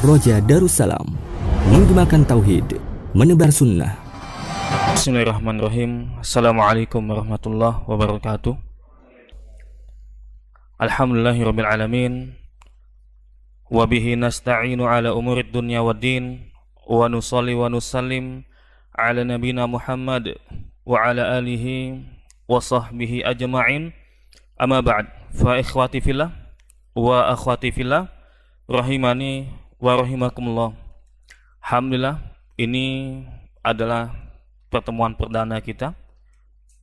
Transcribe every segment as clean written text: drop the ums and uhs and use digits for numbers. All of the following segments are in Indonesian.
Roja Darussalam, menggemakan tauhid, menebar sunnah. Bismillahirrahmanirrahim. Assalamualaikum warahmatullahi wabarakatuh. Alhamdulillahirabbil alamin. Wa bihi nasta'inu ala umurid dunya waddin. Wa nusalli wa nusallim ala nabina Muhammad wa ala alihi wa sahbihi ajma'in. Amma ba'd. Fa ikhwati fillah wa akhwati fillah rahimani wa rahimakumullah. Alhamdulillah, ini adalah pertemuan perdana kita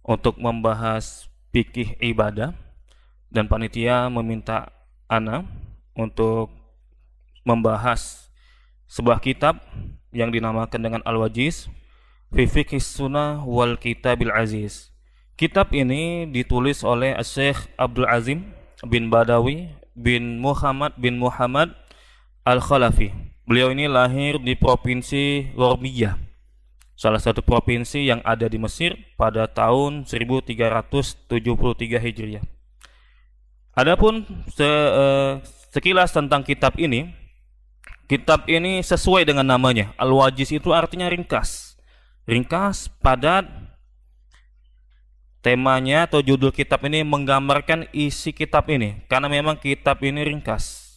untuk membahas fikih ibadah, dan panitia meminta ana untuk membahas sebuah kitab yang dinamakan dengan Al-Wajiz fi Fiqhis Sunnah wal Kitabil Aziz. Kitab ini ditulis oleh Syekh Abdul Azim bin Badawi bin Muhammad Al-Khalafi. Beliau ini lahir di provinsi Ghorbiyyah, salah satu provinsi yang ada di Mesir, pada tahun 1373 Hijriah. Adapun sekilas tentang kitab ini sesuai dengan namanya. Al-Wajiz itu artinya ringkas. Ringkas, padat. Temanya atau judul kitab ini menggambarkan isi kitab ini, karena memang kitab ini ringkas.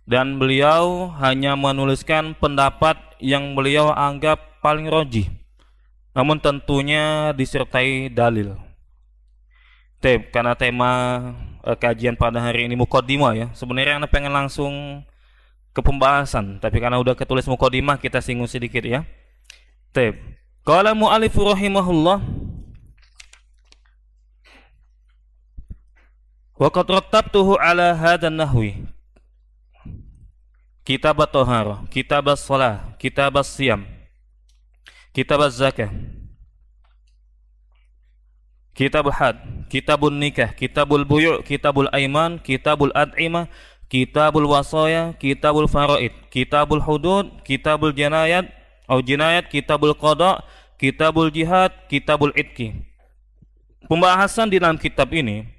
Dan beliau hanya menuliskan pendapat yang beliau anggap paling rajih, namun tentunya disertai dalil. Karena tema kajian pada hari ini muqaddimah ya. Sebenarnya Anda pengen langsung ke pembahasan, tapi karena udah ketulis muqaddimah, kita singgung sedikit ya. Qala mu'allif rahimahullah, wa qad rattabtuhu ala hadan nahwi: kitab at-taharah, kitab as-shalah, kitab as-siyam, kitab az-zakah, kitab had, kitabun nikah, kitabul buyu', kitabul aiman, kitabul ad'imah, kitabul wasaya, kitabul faraid, kitabul hudud, kitabul jinayat atau jinayat, kitabul qada, kitabul jihad, kitabul itqi. Pembahasan di dalam kitab ini,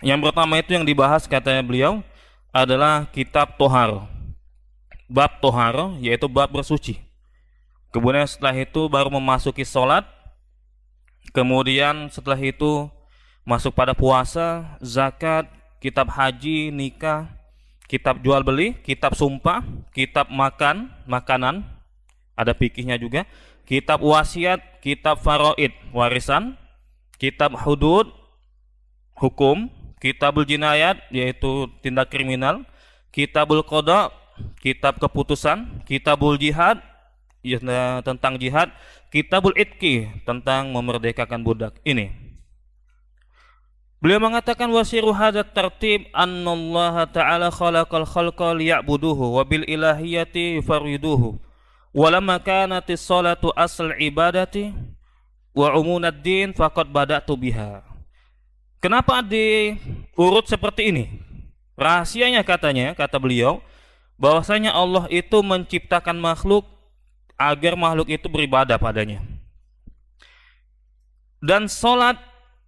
yang pertama itu yang dibahas katanya beliau adalah kitab tohar, bab tohar, yaitu bab bersuci. Kemudian setelah itu baru memasuki sholat. Kemudian setelah itu masuk pada puasa, zakat, kitab haji, nikah, kitab jual beli, kitab sumpah, kitab makanan, ada fikihnya juga, kitab wasiat, kitab faraid, warisan, kitab hudud, hukum, kitabul jinayat, yaitu tindak kriminal, kitabul qada, kitab keputusan, kitabul jihad, ya, tentang jihad, kitabul itqi, tentang memerdekakan budak. Ini beliau mengatakan, wasiru hadat tartib annallaha ta'ala khalaqal khalqa liya'buduhu wa bil ilahiyati yufariduhu wa lamma kanatis salatu asl ibadati wa umunad din faqad bada'tu biha. Kenapa diurut seperti ini? Rahasianya katanya, kata beliau, bahwasanya Allah itu menciptakan makhluk agar makhluk itu beribadah padanya. Dan sholat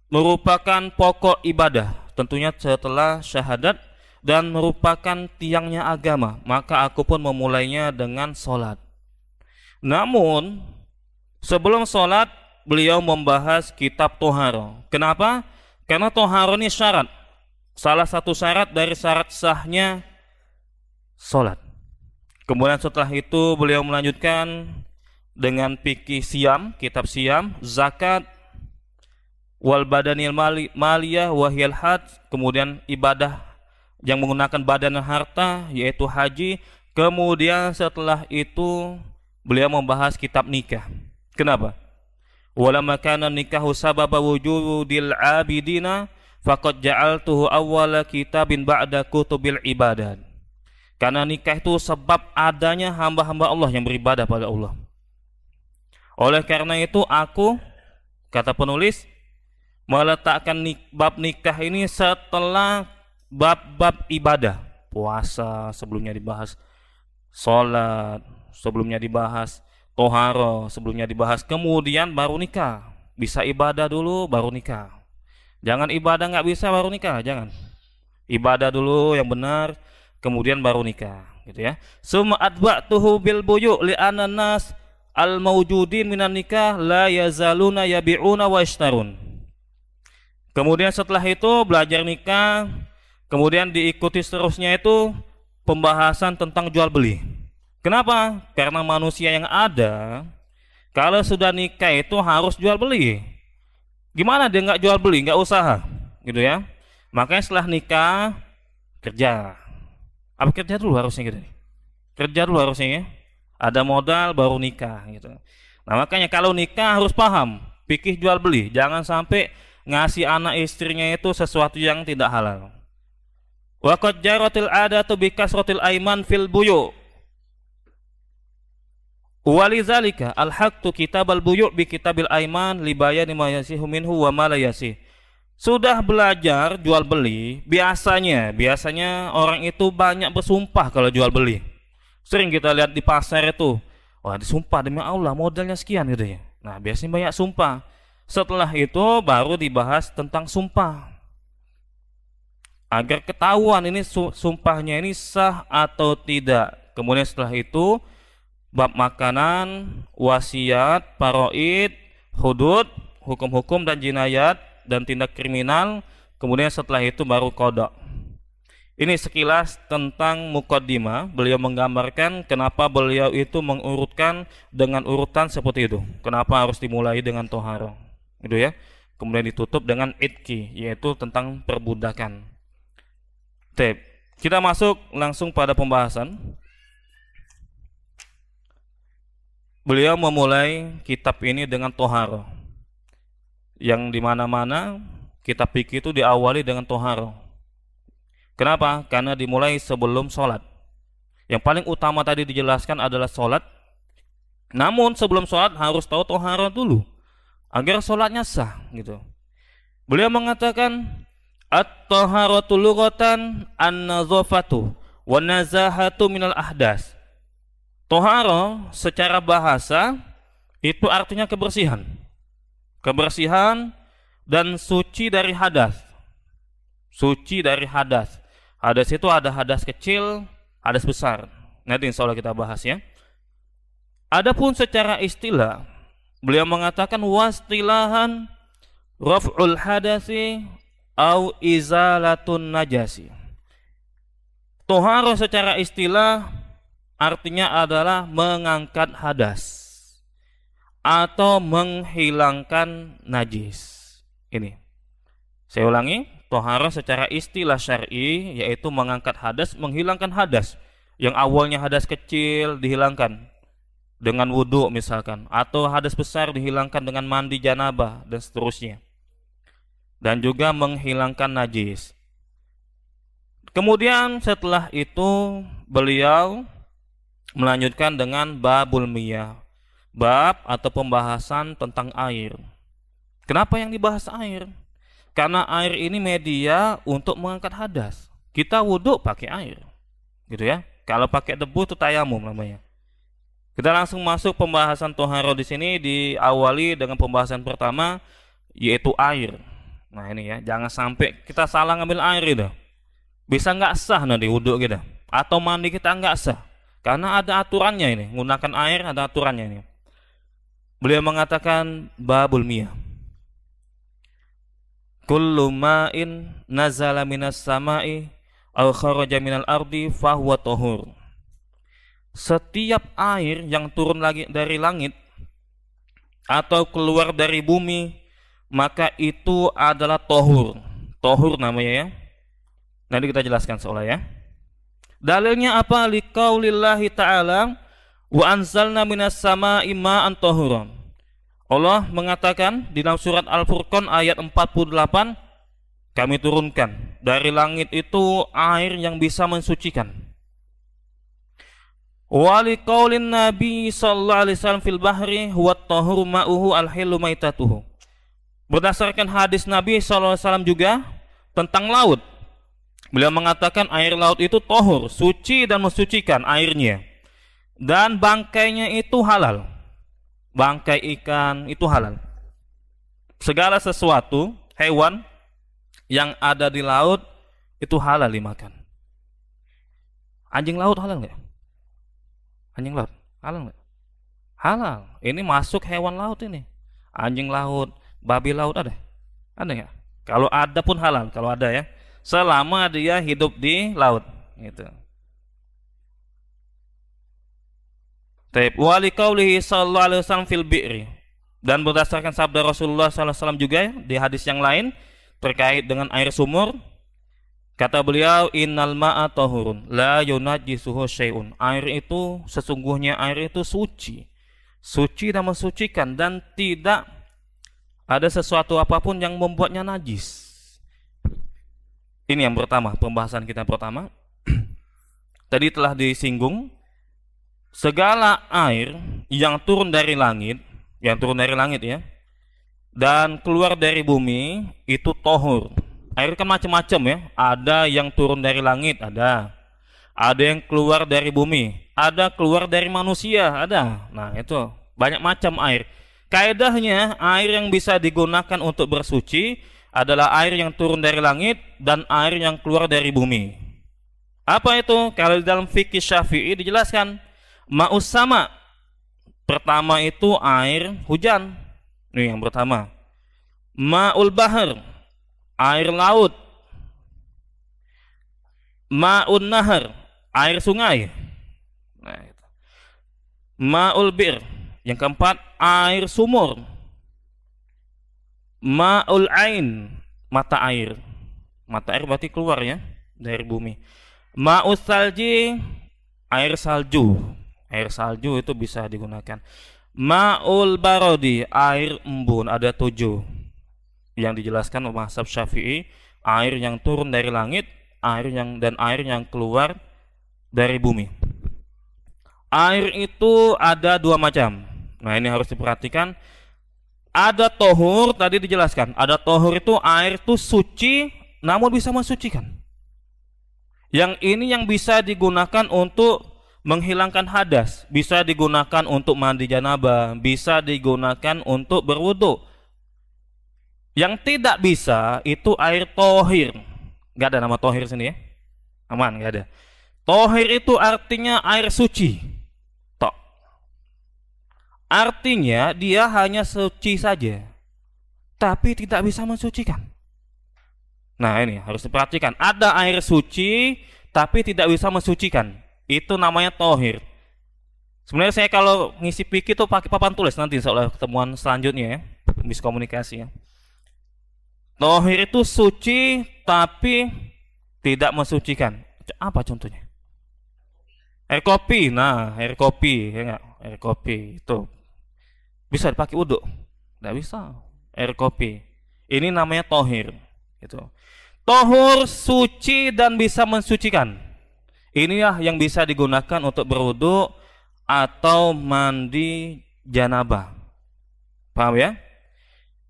merupakan pokok ibadah, tentunya setelah syahadat, dan merupakan tiangnya agama. Maka aku pun memulainya dengan sholat. Namun sebelum sholat beliau membahas kitab toharo. Kenapa? Karena toharo ini syarat, salah satu syarat dari syarat sahnya sholat. Kemudian setelah itu beliau melanjutkan dengan fikih siam, kitab siam, zakat, wal badanil maliyah wahyal hajj, kemudian ibadah yang menggunakan badan dan harta, yaitu haji. Kemudian setelah itu beliau membahas kitab nikah. Kenapa? Walamma kana nikahu sababa wujudil abidina faqad ja'altuhu awwala kitabin ba'da kutubil ibadat. Karena nikah itu sebab adanya hamba-hamba Allah yang beribadah pada Allah. Oleh karena itu aku, kata penulis, meletakkan bab nikah ini setelah bab-bab ibadah. Puasa sebelumnya dibahas, sholat sebelumnya dibahas, toharo sebelumnya dibahas, kemudian baru nikah. Bisa ibadah dulu baru nikah. Jangan ibadah nggak bisa baru nikah, jangan. Ibadah dulu yang benar, kemudian baru nikah, gitu ya. Summa atba'tuhu bil buyu' li ananas al mawjudin minan nikah la yazaluna yabi'una wa yashtarun. Kemudian setelah itu belajar nikah, kemudian diikuti seterusnya itu pembahasan tentang jual beli. Kenapa? Karena manusia yang ada kalau sudah nikah itu harus jual beli. Gimana dia nggak jual beli, nggak usaha, gitu ya? Makanya setelah nikah kerja. Apa kerja dulu harusnya gitu? Kerja dulu harusnya ya. Ada modal baru nikah gitu. Nah makanya kalau nikah harus paham fikih jual beli. Jangan sampai ngasih anak istrinya itu sesuatu yang tidak halal. Wa qad jaratil adatu bi kasratil aiman fil buyu'. Walizalika al-haqqu kitabal buyu' bi kitabil aiman li bayani ma yasihu minhu wa ma la yasih. Sudah belajar jual beli, biasanya orang itu banyak bersumpah kalau jual beli. Sering kita lihat di pasar itu, wah disumpah demi Allah modalnya sekian gitu ya. Nah biasanya banyak sumpah. Setelah itu baru dibahas tentang sumpah, agar ketahuan ini sumpahnya ini sah atau tidak. Kemudian setelah itu bab makanan, wasiat, faraid, hudud, hukum-hukum dan jinayat dan tindak kriminal. Kemudian setelah itu baru qada. Ini sekilas tentang muqaddimah. Beliau menggambarkan kenapa beliau itu mengurutkan dengan urutan seperti itu. Kenapa harus dimulai dengan toharo, gitu ya. Kemudian ditutup dengan itki, yaitu tentang perbudakan. Kita masuk langsung pada pembahasan. Beliau memulai kitab ini dengan toharo, yang dimana-mana kitab fikih itu diawali dengan toharo. Kenapa? Karena dimulai sebelum sholat. Yang paling utama tadi dijelaskan adalah sholat. Namun sebelum sholat harus tahu toharo dulu agar sholatnya sah, gitu. Beliau mengatakan at-taharatu lughatan an-nazafatu wa nazahatu minal ahdas. Toharo secara bahasa itu artinya kebersihan. Kebersihan dan suci dari hadas. Suci dari hadas. Hadas itu ada hadas kecil, hadas besar. Nanti insya Allah kita bahas ya. Adapun secara istilah, beliau mengatakan wastilahan raf'ul hadasi au izalatun najasi. Toharo secara istilah artinya adalah mengangkat hadas atau menghilangkan najis. Ini saya ulangi, toharo secara istilah syar'i yaitu mengangkat hadas, menghilangkan hadas. Yang awalnya hadas kecil dihilangkan dengan wudhu misalkan, atau hadas besar dihilangkan dengan mandi janabah dan seterusnya. Dan juga menghilangkan najis. Kemudian setelah itu beliau melanjutkan dengan babul miyah, bab atau pembahasan tentang air. Kenapa yang dibahas air? Karena air ini media untuk mengangkat hadas. Kita wudhu pakai air, gitu ya. Kalau pakai debu itu tayamum namanya. Kita langsung masuk pembahasan toharo di sini, diawali dengan pembahasan pertama yaitu air. Nah ini ya, jangan sampai kita salah ngambil air gitu. Bisa nggak sah nanti wudhu kita, atau mandi kita nggak sah. Karena ada aturannya ini, menggunakan air ada aturannya ini. Beliau mengatakan babul miyah. Kullu ma'in nazala minas sama'i aw kharaja minal ardi fahuwa tahur. Setiap air yang turun lagi dari langit atau keluar dari bumi, maka itu adalah tahur. Tahur namanya ya. Nanti kita jelaskan seolah ya. Dalilnya apa? Liqaulillahi ta'ala wa anzalna minas sama'i ma'an tahuran. Allah mengatakan di dalam surat Al-Furqan ayat 48, kami turunkan dari langit itu air yang bisa mensucikan. Wa liqaulin nabi sallallahu alaihi wasallam fil bahri huwa at-tahuru ma'uhu al-hillu maitatuhu. Berdasarkan hadis Nabi sallallahu alaihi wasallam juga tentang laut. Beliau mengatakan air laut itu tahur, suci dan mensucikan airnya. Dan bangkainya itu halal. Bangkai ikan itu halal. Segala sesuatu hewan yang ada di laut itu halal dimakan. Anjing laut halal nggak? Anjing laut halal nggak? Halal. Ini masuk hewan laut ini. Anjing laut, babi laut ada? Ada nggak? Kalau ada pun halal, kalau ada ya. Selama dia hidup di laut, gitu. Taib. Wa liqaulihi sallallahu alaihi wasallam fil bi'ri. Dan berdasarkan sabda Rasulullah sallallahu alaihi wasallam juga di hadis yang lain terkait dengan air sumur, kata beliau, innal ma'a tahurun la yunajjisuhu syai'un. Air itu sesungguhnya air itu suci. Suci dan mensucikan, dan tidak ada sesuatu apapun yang membuatnya najis. Ini yang pertama, pembahasan kita pertama. Tadi telah disinggung segala air yang turun dari langit, ya, dan keluar dari bumi itu tohur. Air kan macam-macam ya. Ada yang turun dari langit, ada yang keluar dari bumi, ada keluar dari manusia, ada. Nah itu banyak macam air. Kaedahnya air yang bisa digunakan untuk bersuci adalah air yang turun dari langit dan air yang keluar dari bumi. Apa itu? Kalau di dalam fikih Syafi'i dijelaskan, ma'us sama. Pertama itu air hujan. Ini yang pertama. Ma'ul bahar, air laut. Ma'un nahar, air sungai. Nah, itu. Ma'ul bir, yang keempat air sumur. Ma'ul ain, mata air. Mata air berarti keluar ya dari bumi. Ma'us salji, air salju. Air salju itu bisa digunakan. Ma'ul barodi, air embun. Ada 7 yang dijelaskan oleh mazhab Syafi'i. Air yang turun dari langit, air yang keluar dari bumi. Air itu ada 2 macam. Nah ini harus diperhatikan. Ada tohur, tadi dijelaskan. Ada tohur itu air itu suci namun bisa mensucikan. Yang ini yang bisa digunakan untuk menghilangkan hadas, bisa digunakan untuk mandi janabah, bisa digunakan untuk berwudu. Yang tidak bisa itu air tohir. Gak ada nama tohir sini ya? Aman, gak ada. Tohir itu artinya air suci. Tok. Artinya dia hanya suci saja, tapi tidak bisa mensucikan. Nah ini harus diperhatikan. Ada air suci tapi tidak bisa mensucikan. Itu namanya tohir. Sebenarnya saya kalau ngisi pikir itu pakai papan tulis nanti soal ketemuan selanjutnya ya, miskomunikasi ya. Tohir itu suci tapi tidak mensucikan. Apa contohnya? Air kopi. Nah, air kopi ya enggak? Air kopi itu bisa dipakai wudhu? Tidak bisa. Air kopi. Ini namanya tohir. Itu. Tohur suci dan bisa mensucikan. Inilah yang bisa digunakan untuk berwudu atau mandi janabah. Paham ya?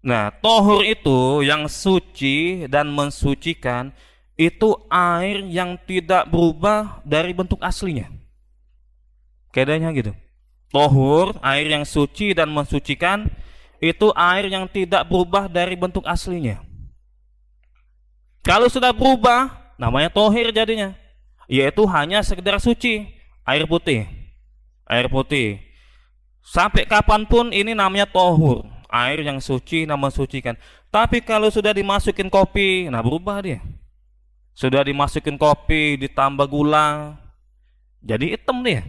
Nah, tohur itu yang suci dan mensucikan itu air yang tidak berubah dari bentuk aslinya. Kaidahnya gitu. Tohur, air yang suci dan mensucikan, itu air yang tidak berubah dari bentuk aslinya. Kalau sudah berubah, namanya tohir jadinya, yaitu hanya sekedar suci. Air putih. Air putih. Sampai kapanpun ini namanya tohur, air yang suci dan mensucikan. Tapi kalau sudah dimasukin kopi, nah berubah dia. Sudah dimasukin kopi, ditambah gula, jadi hitam dia.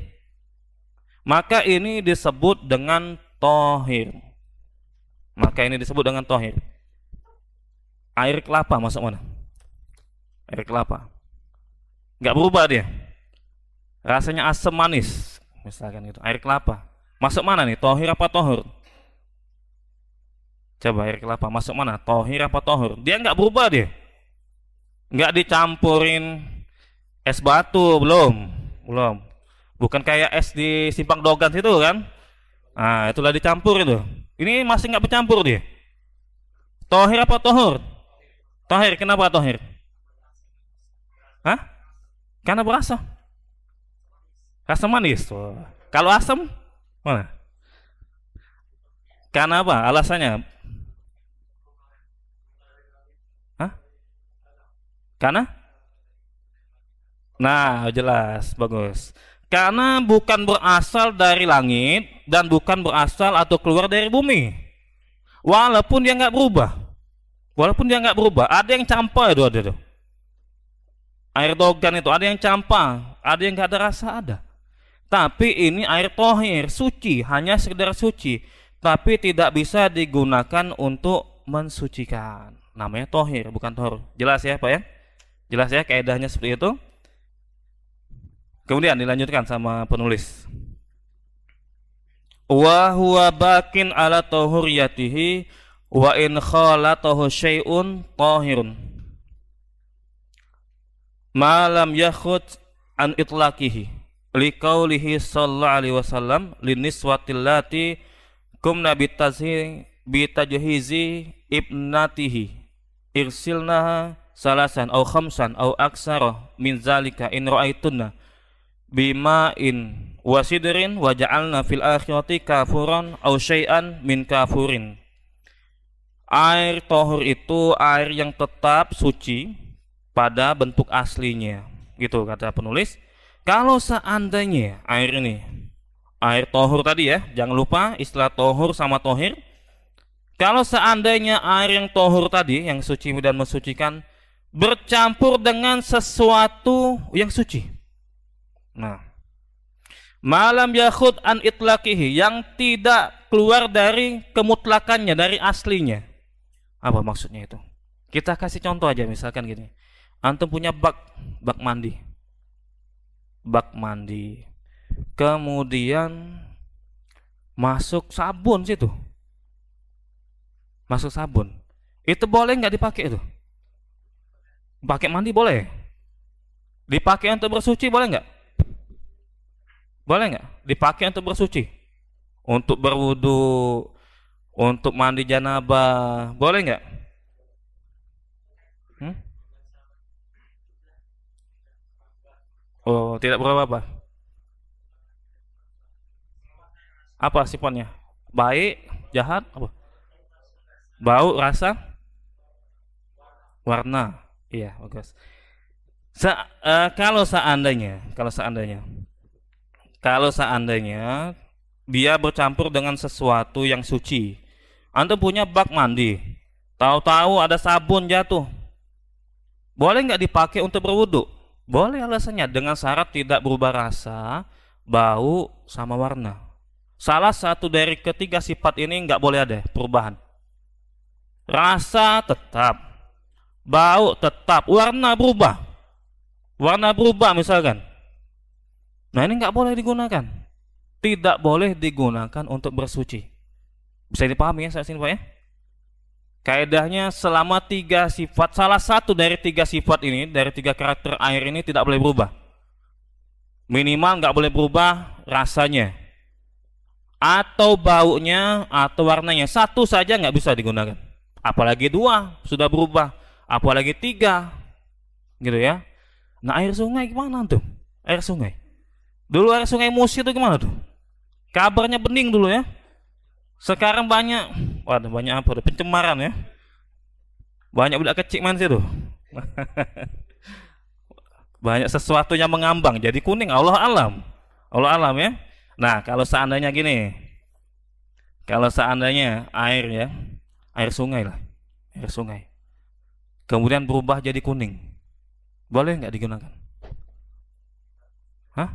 Maka ini disebut dengan tohir. Maka ini disebut dengan tohir. Air kelapa masuk mana? Air kelapa. Nggak berubah dia. Rasanya asam manis, misalkan gitu. Air kelapa. Masuk mana nih? Tohir apa tohur? Coba air kelapa masuk mana? Tohir apa tohur? Dia nggak berubah dia. Nggak dicampurin es batu, belum. Bukan kayak es di Simpang Dogan situ kan? Nah, itulah dicampur itu. Ini masih nggak bercampur dia. Tohir apa tohur? Tohir. Kenapa tohir? Hah? Karena berasa. Rasa manis. Tuh. Kalau asam, mana? Karena apa? Alasannya? Hah? Karena Nah, jelas, bagus. Karena bukan berasal dari langit dan bukan berasal atau keluar dari bumi. Walaupun dia nggak berubah. Walaupun dia nggak berubah, ada yang campa itu ada tuh. Air dogan itu ada yang campa, ada yang nggak ada rasa ada. Tapi ini air tohir, suci, hanya sekedar suci, tapi tidak bisa digunakan untuk mensucikan. Namanya tohir, bukan tohur. Jelas ya, Pak ya? Jelas ya kaidahnya seperti itu. Kemudian dilanjutkan sama penulis. Wa huwa bakin ala tahuriyatihi wa in khalatahu syai'un tahirun. Ma lam yakhud an itlaqihi. Liqaulihi sallallahu alaihi wasallam liniswatil lati kumna bitajhizi ibnatihi irsilnaha salasan au khamsan au aksara min zalika in ra'aitunna bima'in wasidrin wa ja'alna fil akhirati kafuran au syai'an min kafurin. Air tohur itu air yang tetap suci pada bentuk aslinya, gitu kata penulis. Kalau seandainya air ini, air tohur tadi ya, jangan lupa istilah tohur sama tohir. Kalau seandainya air yang tohur tadi, yang suci dan mensucikan, bercampur dengan sesuatu yang suci, nah, malam yakhud an itlaqihi, yang tidak keluar dari kemutlakannya, dari aslinya. Apa maksudnya itu? Kita kasih contoh aja, misalkan gini. Antum punya bak mandi. Bak mandi. Kemudian masuk sabun situ. Masuk sabun. Itu boleh nggak dipakai itu? Pakai mandi boleh. Dipakai untuk bersuci boleh nggak? Boleh nggak? Dipakai untuk bersuci, untuk berwudu, untuk mandi janabah, boleh nggak? Oh, tidak berapa-apa. Apa sifatnya? Baik, jahat, apa? Bau, rasa, warna. Iya, bagus. Kalau seandainya, kalau seandainya dia bercampur dengan sesuatu yang suci. Antum punya bak mandi, tahu-tahu ada sabun jatuh, boleh nggak dipakai untuk berwudu? Boleh, alasannya dengan syarat tidak berubah rasa, bau, sama warna. Salah satu dari ketiga sifat ini nggak boleh ada perubahan. Rasa tetap, bau tetap, warna berubah. Warna berubah misalkan. Nah, ini nggak boleh digunakan. Tidak boleh digunakan untuk bersuci. Bisa dipahami ya saat ini Pak ya? Kaedahnya selama tiga sifat, salah satu dari tiga sifat ini, dari tiga karakter air ini tidak boleh berubah. Minimal nggak boleh berubah rasanya, atau baunya, atau warnanya. Satu saja nggak bisa digunakan. Apalagi dua sudah berubah, apalagi tiga, gitu ya. Nah, air sungai gimana tuh? Air sungai. Dulu air sungai Musi itu gimana tuh? Kabarnya bening dulu ya. Sekarang banyak, waduh banyak apa? Pencemaran ya. Banyak budak kecil main situ. Banyak sesuatu yang mengambang jadi kuning. Allah alam. Allah alam ya. Nah, kalau seandainya gini, kalau seandainya air ya, air sungai lah, air sungai, kemudian berubah jadi kuning, boleh nggak digunakan? Hah?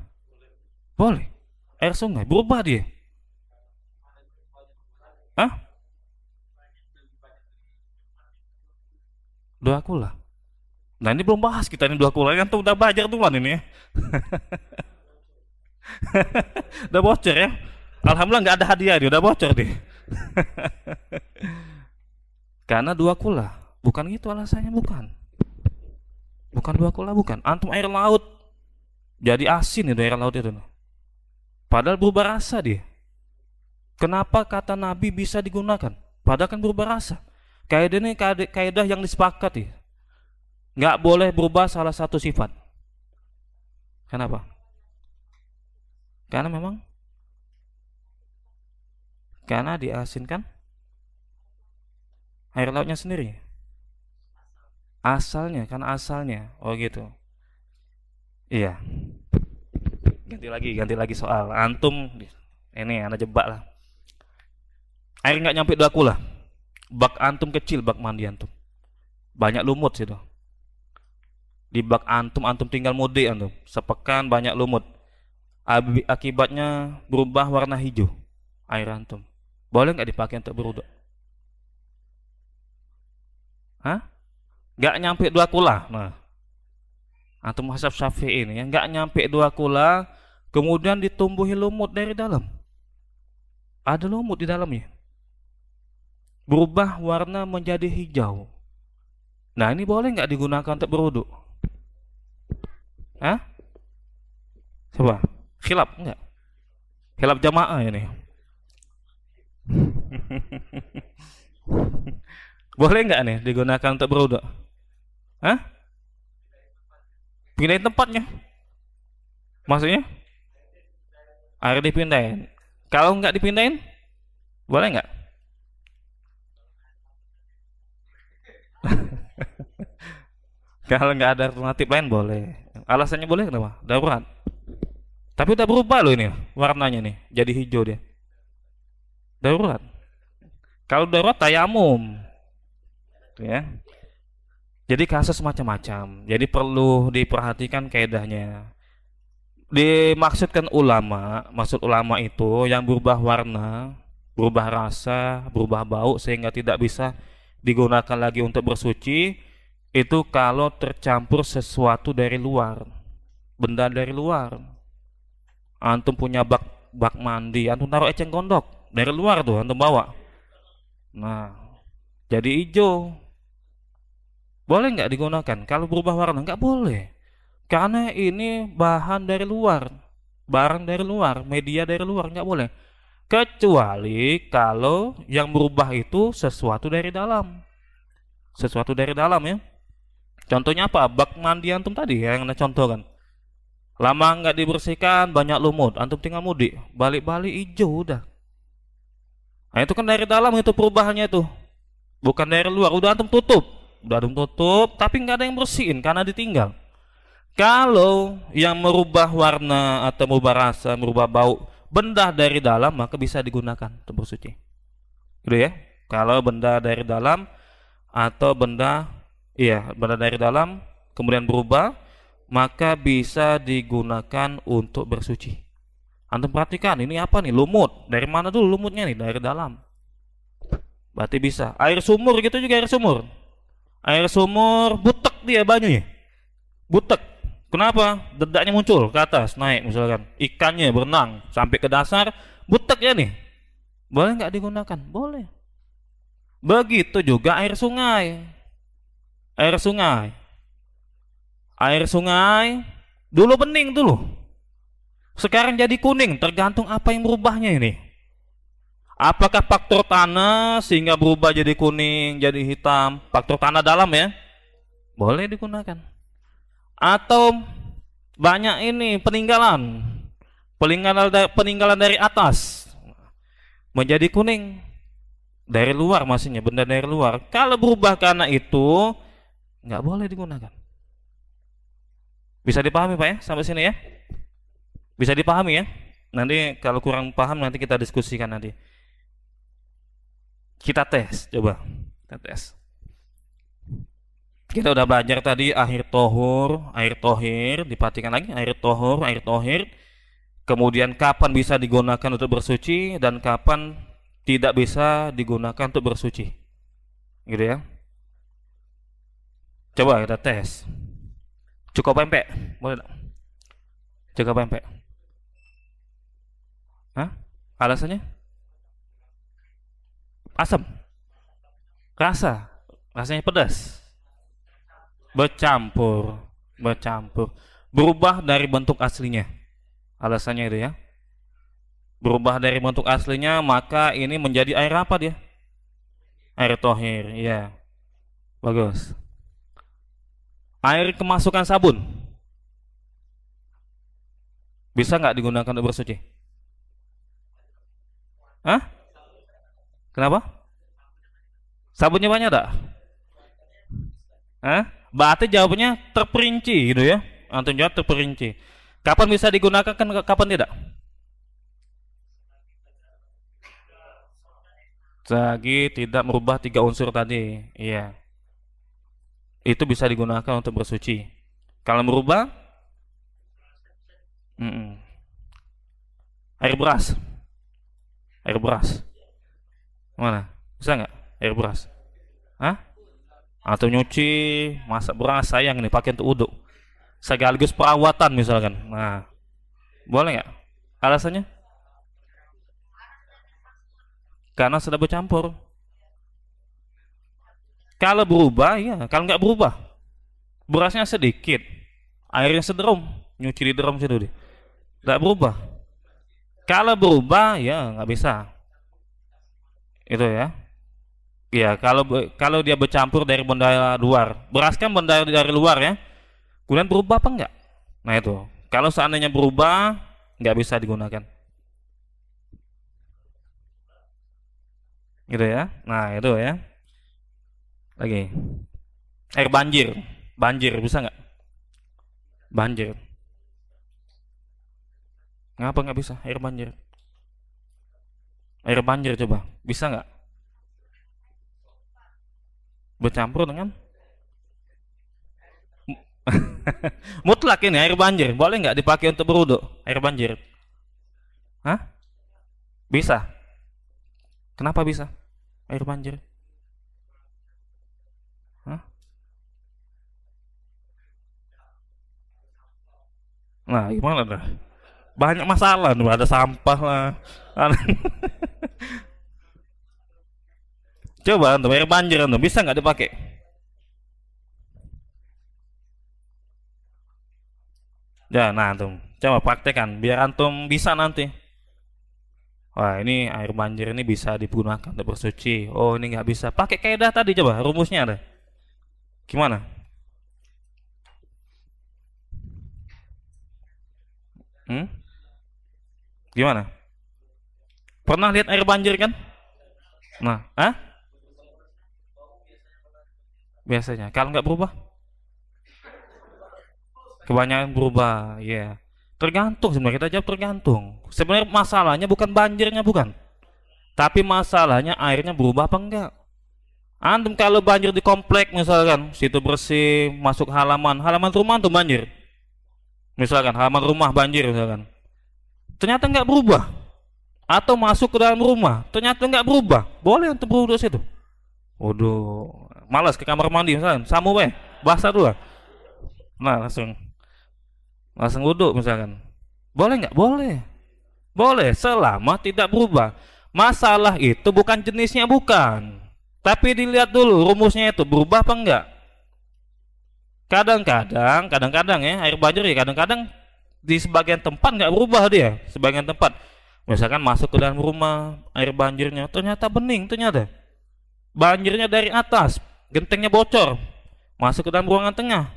Boleh. Air sungai berubah dia. Hah? Dua kula. Nah, ini belum bahas kita ini dua kula kan tuh udah belajar duluan ini ya. Udah bocor ya. Alhamdulillah nggak ada hadiah dia, udah bocor deh. Karena dua kula, bukan gitu alasannya, bukan. Bukan dua kula, bukan. Antum air laut jadi asin itu air laut itu. Padahal berubah rasa dia. Kenapa kata Nabi bisa digunakan? Padahal kan berubah rasa. Kaidah ini kaidah yang disepakati. Nggak boleh berubah salah satu sifat. Kenapa? Karena memang karena diasinkan air lautnya sendiri. Asalnya, karena asalnya. Oh gitu. Iya. Ganti lagi soal. Antum ini anak jebak lah. Air nggak nyampe 2 kula. Bak antum kecil, bak mandi antum. Banyak lumut situ. Di bak antum tinggal mudik antum. Sepekan banyak lumut. Akibatnya berubah warna hijau air antum. Boleh nggak dipakai untuk berwudu? Hah? Nggak nyampe 2 kula. Nah, antum mazhab Syafi'i ini ya, nggak nyampe 2 kula, kemudian ditumbuhi lumut dari dalam. Ada lumut di dalamnya. Berubah warna menjadi hijau. Nah, ini boleh nggak digunakan untuk berwudu? Hah? Coba. Khilaf enggak? Khilaf jamaah ini. Boleh nggak nih digunakan untuk berwudu? Hah? Pindahin tempatnya. Maksudnya? Air dipindahin. Kalau nggak dipindahin, boleh nggak? Kalau nggak ada alternatif lain boleh. Alasannya boleh kenapa? Darurat. Tapi udah berubah loh ini warnanya nih, jadi hijau dia. Darurat. Kalau darurat tayamum, ya. Jadi kasus macam-macam. Jadi perlu diperhatikan kaidahnya. Dimaksudkan ulama, maksud ulama itu yang berubah warna, berubah rasa, berubah bau sehingga tidak bisa digunakan lagi untuk bersuci, itu kalau tercampur sesuatu dari luar, benda dari luar. Antum punya bak mandi, antum taruh eceng gondok dari luar tuh antum bawa. Nah, jadi hijau. Boleh nggak digunakan? Kalau berubah warna nggak boleh. Karena ini bahan dari luar, barang dari luar, media dari luar, nggak boleh. Kecuali kalau yang berubah itu sesuatu dari dalam. Sesuatu dari dalam ya. Contohnya apa? Bak mandi antum tadi yang anda contohkan. Lama nggak dibersihkan, banyak lumut, antum tinggal mudik, balik-balik hijau udah. Nah itu kan dari dalam itu perubahannya itu, bukan dari luar. Udah antum tutup, tapi nggak ada yang bersihin karena ditinggal. Kalau yang merubah warna atau merubah rasa, merubah bau, benda dari dalam, maka bisa digunakan untuk bersuci. Gitu ya. Kalau benda dari dalam atau benda dari dalam kemudian berubah, maka bisa digunakan untuk bersuci. Antum perhatikan ini apa nih? Lumut. Dari mana dulu lumutnya nih? Dari dalam. Berarti bisa. Air sumur gitu juga air sumur. Air sumur butek dia banyunya. Butek. Kenapa? Dedaknya muncul ke atas, naik misalkan. Ikannya berenang sampai ke dasar, butek ya nih. Boleh nggak digunakan? Boleh. Begitu juga air sungai. Air sungai. Air sungai dulu bening dulu. Sekarang jadi kuning, tergantung apa yang berubahnya ini. Apakah faktor tanah sehingga berubah jadi kuning, jadi hitam? Faktor tanah dalam ya. Boleh digunakan. Atau banyak ini peninggalan dari atas menjadi kuning dari luar, maksudnya benda dari luar. Kalau berubah karena itu nggak boleh digunakan. Bisa dipahami Pak ya sampai sini ya? Bisa dipahami ya? Nanti kalau kurang paham nanti kita diskusikan nanti. Kita tes, coba kita tes. Kita udah belajar tadi air tohur, air tohir, diperhatikan lagi air tohur, air tohir. Kemudian kapan bisa digunakan untuk bersuci dan kapan tidak bisa digunakan untuk bersuci. Gitu ya. Coba kita tes. Cukup pempek, boleh tak? Cukup pempek. Hah? Alasannya? Asam. Rasanya pedas. Bercampur. Berubah dari bentuk aslinya. Alasannya itu ya. Berubah dari bentuk aslinya, maka ini menjadi air apa dia? Air tohir, ya. Bagus. Air kemasukan sabun bisa nggak digunakan untuk bersuci? Hah? Kenapa? Sabunnya banyak tak? Hah? Berarti jawabannya terperinci gitu ya. Antum jawab terperinci. Kapan bisa digunakan, kapan tidak? Selagi tidak merubah 3 unsur tadi. Iya. Itu bisa digunakan untuk bersuci. Kalau merubah, air beras. Air beras. Mana? Bisa nggak? Air beras? Hah? Atau nyuci, masak beras, sayang nih pakai untuk uduk. Sekaligus perawatan misalkan. Nah, boleh nggak? Alasannya? Karena sudah bercampur. Kalau berubah, ya. Kalau nggak berubah, berasnya sedikit, airnya sederom, nyuci di derom situ deh. Nggak berubah. Kalau berubah, ya nggak bisa. Itu ya. Ya, kalau dia bercampur dari benda luar, beras kan benda dari luar ya. Kemudian berubah apa enggak? Nah itu. Kalau seandainya berubah, nggak bisa digunakan. Gitu ya. Nah itu ya. Lagi. Air banjir. Banjir bisa nggak? Banjir. Ngapa nggak bisa air banjir? Air banjir coba. Bisa nggak? Bercampur dengan mutlak ini air banjir. Boleh nggak dipakai untuk berwudu? Air banjir. Hah? Bisa. Kenapa bisa? Air banjir. Hah? Nah, gimana dah? Banyak masalah nih, ada sampah lah. Coba untuk air banjir untuk bisa nggak dipakai? Ya, nah antum coba praktekkan biar antum bisa nanti. Wah, ini air banjir ini bisa digunakan untuk bersuci. Oh, ini nggak bisa. Pakai kaidah tadi, coba rumusnya ada. Gimana? Gimana? Pernah lihat air banjir kan? Nah, biasanya. Kalau nggak berubah, kebanyakan berubah. Ya, yeah. Tergantung sebenarnya, kita jawab tergantung. Sebenarnya masalahnya bukan banjirnya, bukan. Tapi masalahnya airnya berubah apa enggak. Antum kalau banjir di komplek misalkan, situ bersih, masuk halaman rumah antum banjir. Misalkan halaman rumah banjir misalkan. Ternyata enggak berubah. Atau masuk ke dalam rumah, ternyata enggak berubah. Boleh untuk berwudu situ. Waduh, malas ke kamar mandi misalkan, samu basah dulu. Nah, langsung wudu misalkan. Boleh nggak? Boleh. Boleh selama tidak berubah. Masalah itu bukan jenisnya, bukan. Tapi dilihat dulu rumusnya itu berubah apa enggak. Kadang-kadang ya air banjir ya kadang-kadang di sebagian tempat nggak berubah dia. Sebagian tempat. Misalkan masuk ke dalam rumah air banjirnya ternyata bening, ternyata banjirnya dari atas, gentengnya bocor, masuk ke dalam ruangan tengah.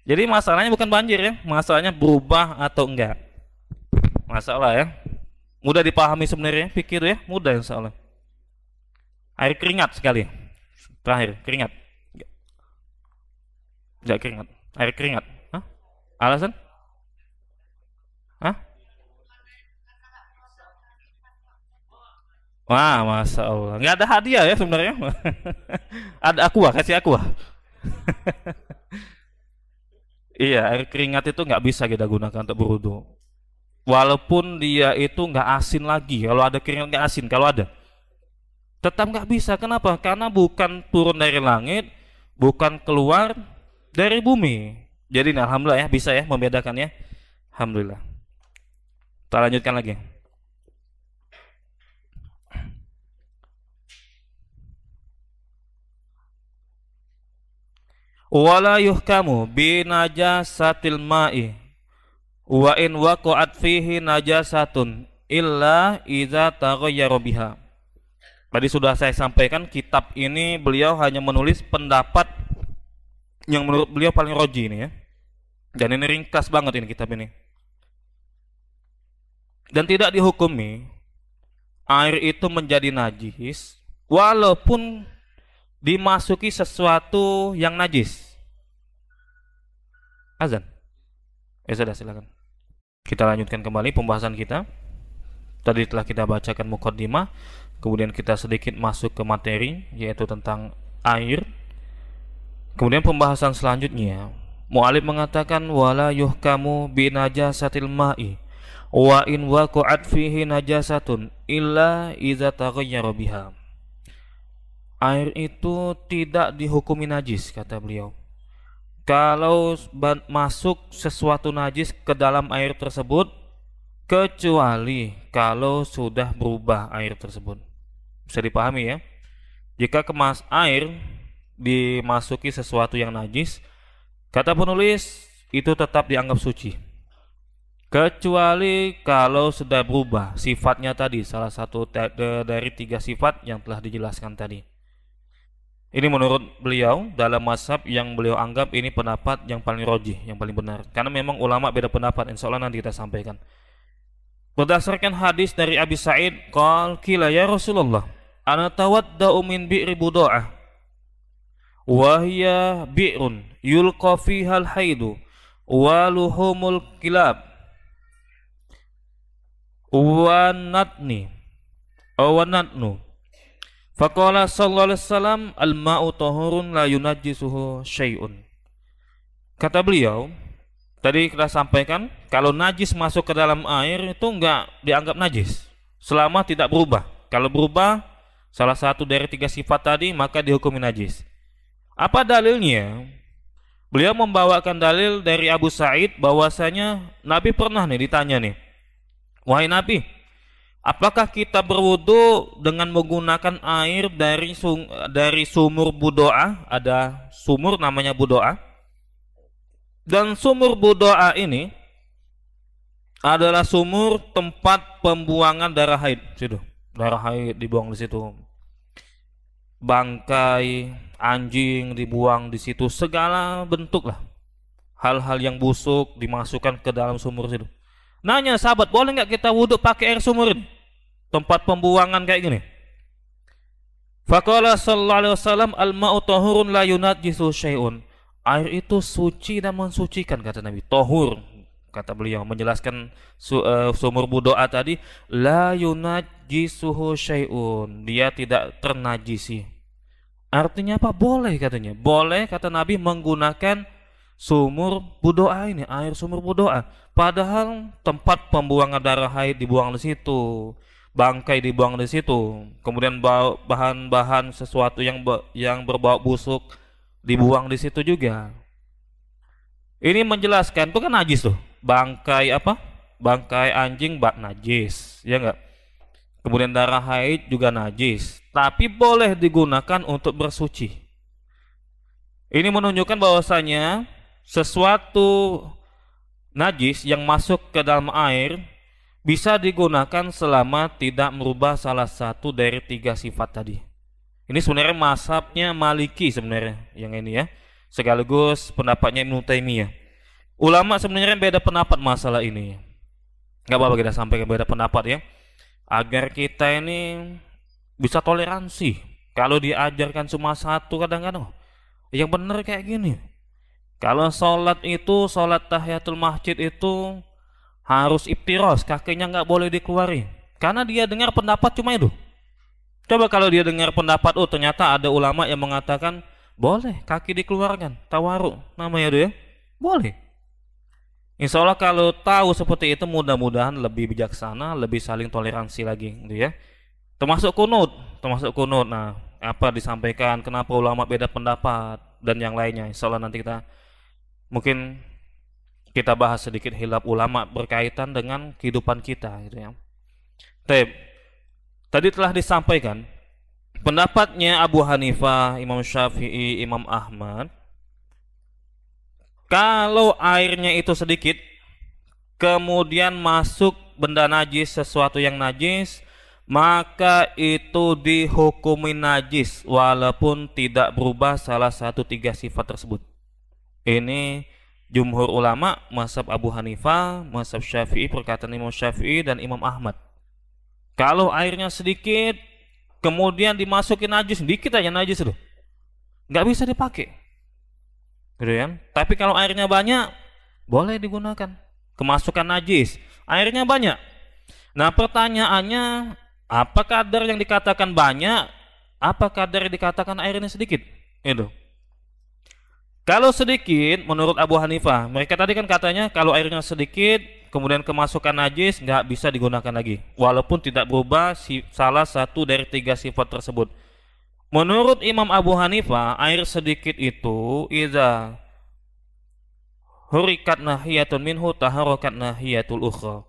Jadi masalahnya bukan banjir ya, masalahnya berubah atau enggak. Masalah ya, mudah dipahami sebenarnya, pikir ya, mudah insya Allah. Air keringat sekali, terakhir keringat, enggak keringat, air keringat. Hah? Alasan? Hah? Wah, masya Allah, nggak ada hadiah ya sebenarnya. Ada aqua, kasih aqua. Iya, air keringat itu nggak bisa kita gunakan untuk berwudu. Walaupun dia itu nggak asin lagi, kalau ada keringat nggak asin, kalau ada, tetap nggak bisa. Kenapa? Karena bukan turun dari langit, bukan keluar dari bumi. Jadi, nah, alhamdulillah ya bisa ya membedakannya. Alhamdulillah. Kita lanjutkan lagi. Wala yuhkamu binajasatil ma'i wa in waqa'at fihi najasatun illa idza taghayyara biha. Tadi sudah saya sampaikan, kitab ini beliau hanya menulis pendapat yang menurut beliau paling roji ini ya. Dan ini ringkas banget ini kitab ini. Dan tidak dihukumi air itu menjadi najis walaupun dimasuki sesuatu yang najis. Azan. Ya sudah, silakan. Kita lanjutkan kembali pembahasan kita. Tadi telah kita bacakan muqaddimah, kemudian kita sedikit masuk ke materi, yaitu tentang air. Kemudian pembahasan selanjutnya, mu'alif mengatakan wala yuhkamu bi najasatil ma'i wa in waqa'at fihi najasatun illa idza taghayyara biha. Air itu tidak dihukumi najis, kata beliau, kalau masuk sesuatu najis ke dalam air tersebut, kecuali kalau sudah berubah air tersebut. Bisa dipahami ya? Jika kemas air dimasuki sesuatu yang najis, kata penulis, itu tetap dianggap suci, kecuali kalau sudah berubah sifatnya tadi, salah satu dari 3 sifat yang telah dijelaskan tadi. Ini menurut beliau dalam mazhab yang beliau anggap ini pendapat yang paling rajih, yang paling benar. Karena memang ulama beda pendapat, insya Allah nanti kita sampaikan. Berdasarkan hadis dari Abi Sa'id, qila ya Rasulullah, ana tawadda'u min bi'ri buda'ah wa hiya bi'run yulqa fiha al-haidu wa luhumul kilab wa natni wa natnu. Faqala sallallahu alaihi wasallam al-ma'u tahurun la yunajjisuhu syai'un. Kata beliau, tadi kita sampaikan kalau najis masuk ke dalam air itu enggak dianggap najis selama tidak berubah. Kalau berubah salah satu dari 3 sifat tadi, maka dihukumi najis. Apa dalilnya? Beliau membawakan dalil dari Abu Sa'id bahwasanya Nabi pernah ditanya wahai Nabi, apakah kita berwudu dengan menggunakan air dari sumur Budoa? Ada sumur namanya Budoa, dan sumur Budoa ini adalah sumur tempat pembuangan darah haid. Situ, darah haid dibuang di situ, bangkai anjing dibuang di situ, segala bentuk lah hal-hal yang busuk dimasukkan ke dalam sumur situ. Nanya sahabat, boleh nggak kita wudhu pakai air sumur ini, tempat pembuangan kayak gini? Faqala sallallahu alaihi wasallam al-ma'u tahurun la yunajjisu syai'un. Air itu suci dan mensucikan, kata Nabi. Tahur, kata beliau menjelaskan sumur Budoa tadi, la yunajjisuhu syai'un, dia tidak ternajisi. Artinya apa? Boleh, katanya. Boleh, kata Nabi, menggunakan sumur Budoa ini, air sumur Budoa. Padahal tempat pembuangan darah haid dibuang di situ, bangkai dibuang di situ, kemudian bahan-bahan sesuatu yang berbau busuk dibuang di situ juga. Ini menjelaskan itu kan najis tuh. Bangkai apa? Bangkai anjing najis, ya enggak? Kemudian darah haid juga najis, tapi boleh digunakan untuk bersuci. Ini menunjukkan bahwasanya sesuatu najis yang masuk ke dalam air bisa digunakan selama tidak merubah salah satu dari 3 sifat tadi. Ini sebenarnya mazhabnya Maliki sebenarnya yang ini ya, sekaligus pendapatnya Ibnu Taimiyah. Ulama sebenarnya beda pendapat masalah ini. Gak apa-apa kita sampaikan beda pendapat ya, agar kita ini bisa toleransi. Kalau diajarkan cuma satu, kadang-kadang yang benar kayak gini. Kalau sholat itu, sholat tahiyatul masjid itu harus iftiros, kakinya nggak boleh dikeluarin, karena dia dengar pendapat cuma itu. Coba kalau dia dengar pendapat, ternyata ada ulama yang mengatakan boleh kaki dikeluarkan, tawaruk namanya itu ya, boleh. Insya Allah kalau tahu seperti itu, mudah-mudahan lebih bijaksana, lebih saling toleransi lagi, gitu ya. Termasuk kunut. Nah, apa disampaikan, kenapa ulama beda pendapat dan yang lainnya. Insya Allah nanti mungkin kita bahas sedikit hilaf ulama berkaitan dengan kehidupan kita, gitu ya. Tadi telah disampaikan pendapatnya Abu Hanifah, Imam Syafi'i, Imam Ahmad. Kalau airnya itu sedikit, kemudian masuk benda najis, sesuatu yang najis, maka itu dihukumi najis walaupun tidak berubah salah satu 3 sifat tersebut. Ini jumhur ulama, mazhab Abu Hanifah, mazhab Syafi'i, perkataan Imam Syafi'i dan Imam Ahmad. Kalau airnya sedikit, kemudian dimasukin najis, dikit aja najis itu, nggak bisa dipakai, gitu ya. Tapi kalau airnya banyak, boleh digunakan. Kemasukan najis, airnya banyak. Nah, pertanyaannya, apa kadar yang dikatakan banyak, apa kadar yang dikatakan airnya sedikit? Itu. Kalau sedikit, menurut Abu Hanifah, mereka tadi kan katanya kalau airnya sedikit, kemudian kemasukan najis, nggak bisa digunakan lagi, walaupun tidak berubah salah satu dari 3 sifat tersebut. Menurut Imam Abu Hanifah, air sedikit itu iza hurikat nahiyatun minhu taharokat nahiyatul ukhra.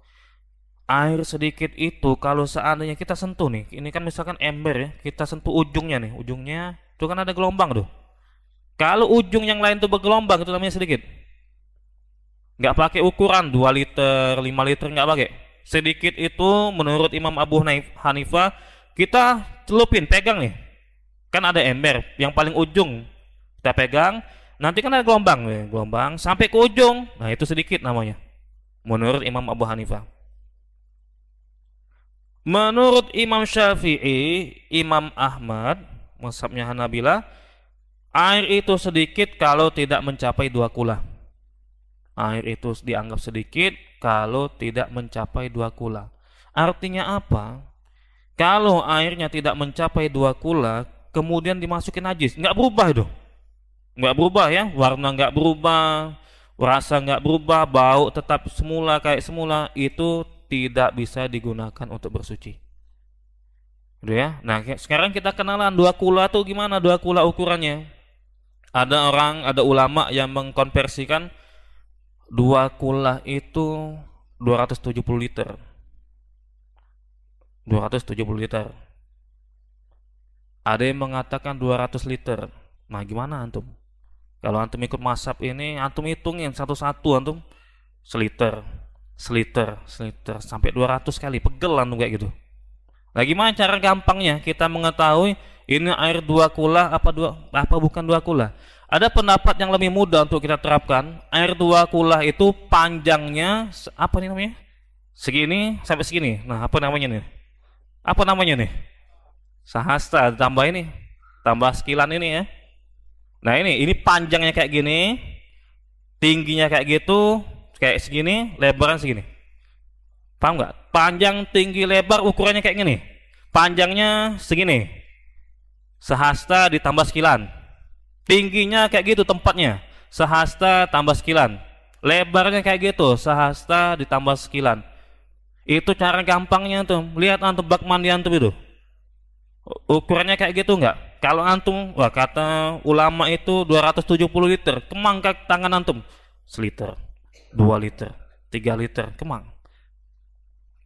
Air sedikit itu kalau seandainya kita sentuh nih, ini kan misalkan ember ya, kita sentuh ujungnya nih, ujungnya itu kan ada gelombang tuh. Kalau ujung yang lain tuh bergelombang, itu namanya sedikit. Nggak pakai ukuran 2 liter, 5 liter, nggak pakai. Sedikit itu menurut Imam Abu Hanifah, kita celupin, pegang nih. Kan ada ember, yang paling ujung kita pegang, nanti kan ada gelombang, gelombang sampai ke ujung. Nah, itu sedikit namanya. Menurut Imam Abu Hanifah. Menurut Imam Syafi'i, Imam Ahmad, mazhabnya Hanabilah, air itu sedikit kalau tidak mencapai 2 kula. Air itu dianggap sedikit kalau tidak mencapai 2 kula. Artinya apa? Kalau airnya tidak mencapai 2 kula, kemudian dimasukin najis, nggak berubah itu. Nggak berubah ya, warna nggak berubah, rasa nggak berubah, bau tetap semula kayak semula, itu tidak bisa digunakan untuk bersuci. Gitu ya. Nah, sekarang kita kenalan 2 kula tuh gimana 2 kula ukurannya. Ada ulama yang mengkonversikan 2 kula itu 270 liter. 270 liter. Ada yang mengatakan 200 liter. Nah, gimana antum? Kalau antum ikut mazhab ini, antum hitungin satu-satu, antum seliter, sampai 200 kali, pegel antum kayak gitu. Nah, gimana cara gampangnya kita mengetahui ini air 2 kula apa bukan 2 kula? Ada pendapat yang lebih mudah untuk kita terapkan. Air 2 kula itu panjangnya apa nih namanya? Segini sampai segini. Nah, apa namanya nih? Apa namanya nih? Sahasta, tambah ini, tambah sekilan ini ya. Nah, ini panjangnya kayak gini, tingginya kayak gitu, kayak segini, lebarnya segini. Paham nggak? Panjang, tinggi, lebar ukurannya kayak gini. Panjangnya segini, sehasta ditambah sekilan. Tingginya kayak gitu tempatnya, sehasta tambah sekilan. Lebarnya kayak gitu, sehasta ditambah sekilan. Itu cara gampangnya tuh. Lihat antum bak mandi antum itu. Ukurannya kayak gitu enggak? Kalau antum, wah kata ulama itu 270 liter, kemang ke tangan antum. Seliter, 2 liter, 3 liter, kemang.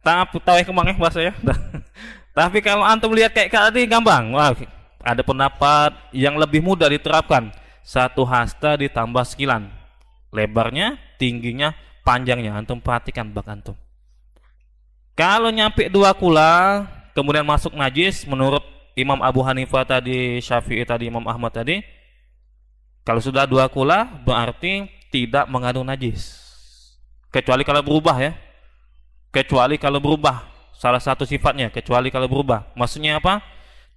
Tapi tahu ya kemang ya bahasa ya. Tapi kalau antum lihat kayak tadi gampang. Wah, ada pendapat yang lebih mudah diterapkan. 1 hasta ditambah sekilan. Lebarnya, tingginya, panjangnya. Antum perhatikan bak antum. Kalau nyampe 2 kula, kemudian masuk najis, menurut Imam Abu Hanifah tadi, Syafi'i tadi, Imam Ahmad tadi, kalau sudah 2 kula berarti tidak mengandung najis. Kecuali kalau berubah ya. Kecuali kalau berubah salah satu sifatnya, kecuali kalau berubah. Maksudnya apa?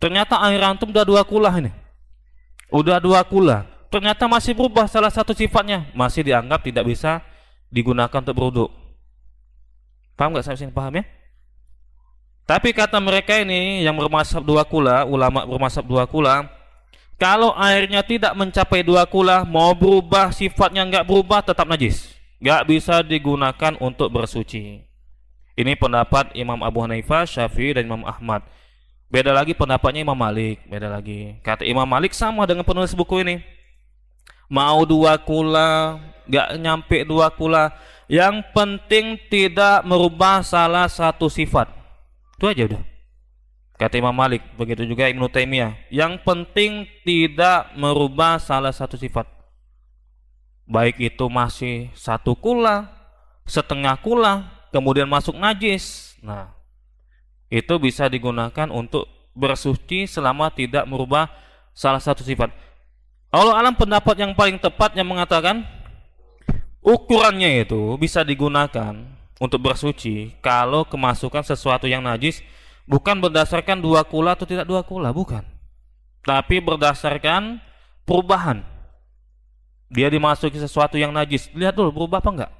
Ternyata air antum udah 2 kula ini. Udah 2 kula. Ternyata masih berubah salah satu sifatnya, masih dianggap tidak bisa digunakan untuk berwudu. Paham nggak sampai sini? Paham ya? Tapi kata mereka ini yang bermazhab 2 kula, ulama bermazhab 2 kula, kalau airnya tidak mencapai 2 kula, mau berubah sifatnya nggak berubah, tetap najis, nggak bisa digunakan untuk bersuci. Ini pendapat Imam Abu Hanifah, Syafi'i dan Imam Ahmad. Beda lagi pendapatnya Imam Malik, beda lagi. Kata Imam Malik sama dengan penulis buku ini. Mau 2 kula, nggak nyampe 2 kula, yang penting tidak merubah salah satu sifat. Itu aja udah. Kata Imam Malik, begitu juga Ibnu Taimiyah. Yang penting tidak merubah salah satu sifat. Baik itu masih 1 kula, setengah kula, kemudian masuk najis. Nah, itu bisa digunakan untuk bersuci selama tidak merubah salah satu sifat. Allah alam pendapat yang paling tepat yang mengatakan ukurannya itu bisa digunakan untuk bersuci kalau kemasukan sesuatu yang najis bukan berdasarkan 2 kula atau tidak 2 kula, bukan. Tapi berdasarkan perubahan. dia dimasuki sesuatu yang najis, lihat dulu berubah apa enggak,